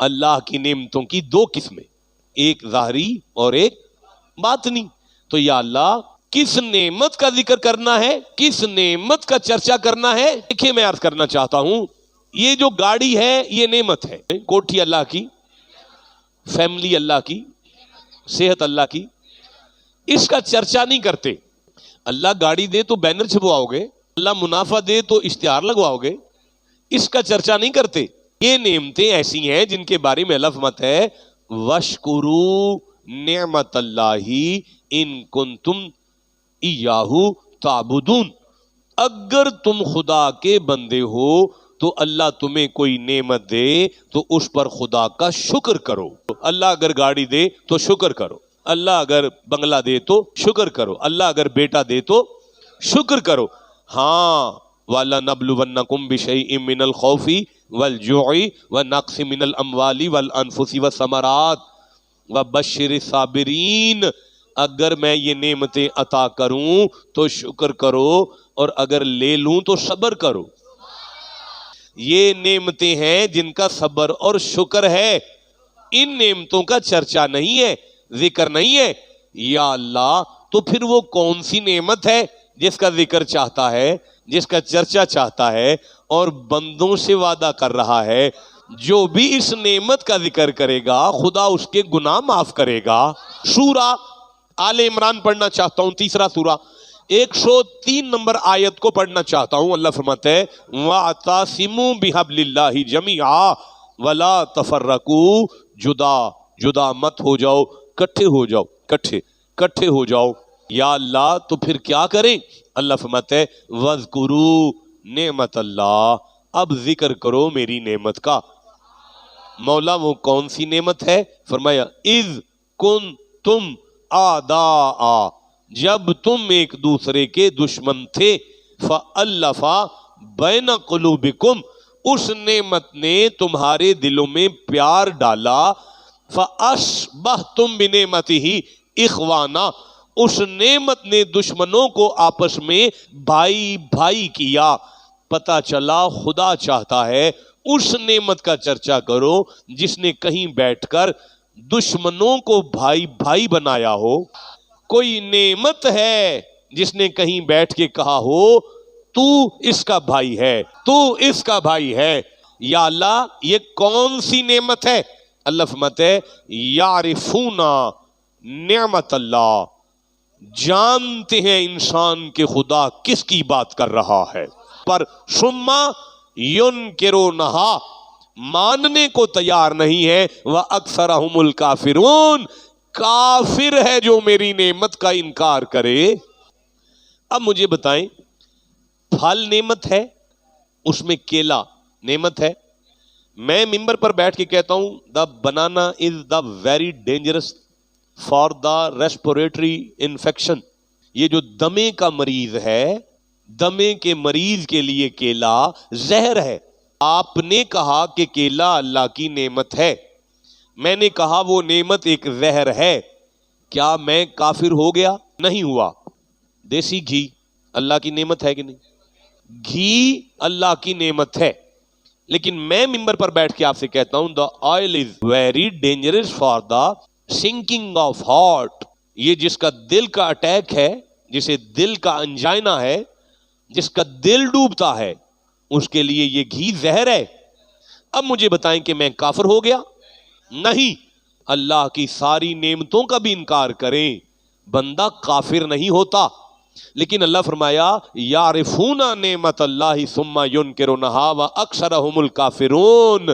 اللہ کی نعمتوں کی دو قسمیں، ایک ظاہری اور ایک باطنی. تو یا اللہ کس نعمت کا ذکر کرنا ہے، کس نعمت کا چرچا کرنا ہے؟ دیکھیے میں عرض کرنا چاہتا ہوں، یہ جو گاڑی ہے یہ نعمت ہے، کوٹھی اللہ کی، فیملی اللہ کی، صحت اللہ کی. اس کا چرچا نہیں کرتے. اللہ گاڑی دے تو بینر چھپواؤ گے، اللہ منافع دے تو اشتہار لگواؤ گے، اس کا چرچا نہیں کرتے. یہ نعمتیں ایسی ہیں جن کے بارے میں اللہ فرماتا ہے وَاشْكُرُوا نِعْمَتَ اللَّهِ إِن كُنتُمْ إِيَّاهُ تَعْبُدُونَ. اگر تم خدا کے بندے ہو تو اللہ تمہیں کوئی نعمت دے تو اس پر خدا کا شکر کرو. اللہ اگر گاڑی دے تو شکر کرو، اللہ اگر بنگلہ دے تو شکر کرو، اللہ اگر بیٹا دے تو شکر کرو. ہاں وَلَنَبْلُوَنَّكُمْ بِشَيْءٍ مِّنَ الْخَوْفِ وَالْجُوعِ وَنَقْصٍ مِّنَ الْأَمْوَالِ وَالْأَنفُسِ وَالثَّمَرَاتِ وَبَشِّرِ الصَّابِرِينَ. اگر میں یہ نعمتیں عطا کروں تو شکر کرو اور اگر لے لوں تو صبر کرو. یہ نعمتیں ہیں جن کا صبر اور شکر ہے. ان نعمتوں کا چرچا نہیں ہے، ذکر نہیں ہے. یا اللہ تو پھر وہ کون سی نعمت ہے جس کا ذکر چاہتا ہے، جس کا چرچا چاہتا ہے اور بندوں سے وعدہ کر رہا ہے جو بھی اس نعمت کا ذکر کرے گا خدا اس کے گناہ معاف کرے گا. سورہ آل عمران پڑھنا چاہتا ہوں، تیسرا سورہ، 103 نمبر آیت کو پڑھنا چاہتا ہوں. اللہ فرماتا ہے وَاعْتَصِمُوا بِحَبْلِ اللَّهِ جَمِيعًا وَلَا تَفَرَّقُوا. جدا جدا مت ہو جاؤ، کٹھے ہو جاؤ، کٹھے ہو جاؤ. یا اللہ تو پھر کیا کریں؟ اللہ فرماتا ہے وَاذْكُرُوا نعمت اللہ. اب ذکر کرو میری نعمت کا. مولا وہ کون سی نعمت ہے؟ فرمایا اذ کنتم اعداء، جب تم ایک دوسرے کے دشمن تھے، فَأَلَّفَ بَيْنَ قُلُوبِكُمْ، اس نعمت نے تمہارے دلوں میں پیار ڈالا. فَأَصْبَحْتُمْ بِنِعْمَتِهِ إِخْوَانًا، اس نعمت نے دشمنوں کو آپس میں بھائی بھائی کیا. پتہ چلا خدا چاہتا ہے اس نعمت کا چرچا کرو جس نے کہیں بیٹھ کر دشمنوں کو بھائی بھائی بنایا ہو. کوئی نعمت ہے جس نے کہیں بیٹھ کے کہا ہو تو اس کا بھائی ہے، تو اس کا بھائی ہے. یا اللہ یہ کون سی نعمت ہے؟ اللہ فرماتے ہے یعرفون نعمت اللہ، جانتے ہیں انسان کے خدا کس کی بات کر رہا ہے، پر ثم ینکرونہا، ماننے کو تیار نہیں ہے. وَأَكْثَرَهُمُ الْكَافِرُونَ، کافر ہے جو میری نعمت کا انکار کرے. اب مجھے بتائیں، پھل نعمت ہے، اس میں کیلا نعمت ہے. میں ممبر پر بیٹھ کے کہتا ہوں the banana is the very dangerous for the respiratory infection. یہ جو دمے کا مریض ہے، دمے کے مریض کے لیے کیلا زہر ہے. آپ نے کہا کہ کیلا اللہ کی نعمت ہے، میں نے کہا وہ نعمت ایک زہر ہے. کیا میں کافر ہو گیا؟ نہیں ہوا. دیسی گھی اللہ کی نعمت ہے کہ نہیں؟ گھی اللہ کی نعمت ہے. لیکن میں ممبر پر بیٹھ کے آپ سے کہتا ہوں the oil is very dangerous for the sinking of heart. یہ جس کا دل کا اٹیک ہے، جسے دل کا انجائنا ہے، جس کا دل ڈوبتا ہے، اس کے لیے یہ گھی زہر ہے. اب مجھے بتائیں کہ میں کافر ہو گیا؟ نہیں. اللہ کی ساری نعمتوں کا بھی انکار کریں بندہ کافر نہیں ہوتا. لیکن اللہ فرمایا یعرفون نعمت اللہ ثم ینکرونہا واکثرہم الکافرون.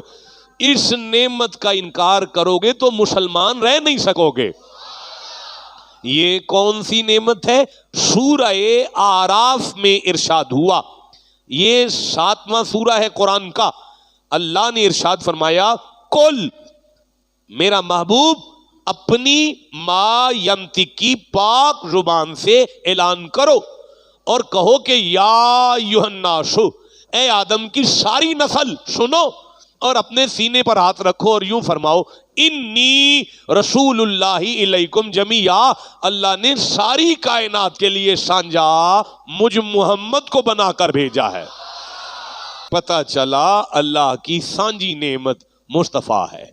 اس نعمت کا انکار کرو گے تو مسلمان رہ نہیں سکو گے. یہ کون سی نعمت ہے؟ سورہ اعراف میں ارشاد ہوا. یہ 7واں سورہ ہے قرآن کا. اللہ نے ارشاد فرمایا کل، میرا محبوب اپنی ما ینطقی پاک زبان سے اعلان کرو اور کہو کہ یا ایھا الناس، اے آدم کی ساری نسل سنو، اور اپنے سینے پر ہاتھ رکھو اور یوں فرماؤ انی رسول اللہ الیکم جمیعا، اللہ نے ساری کائنات کے لیے سانجا مجھ محمد کو بنا کر بھیجا ہے. پتہ چلا اللہ کی سانجی نعمت مصطفیٰ ہے۔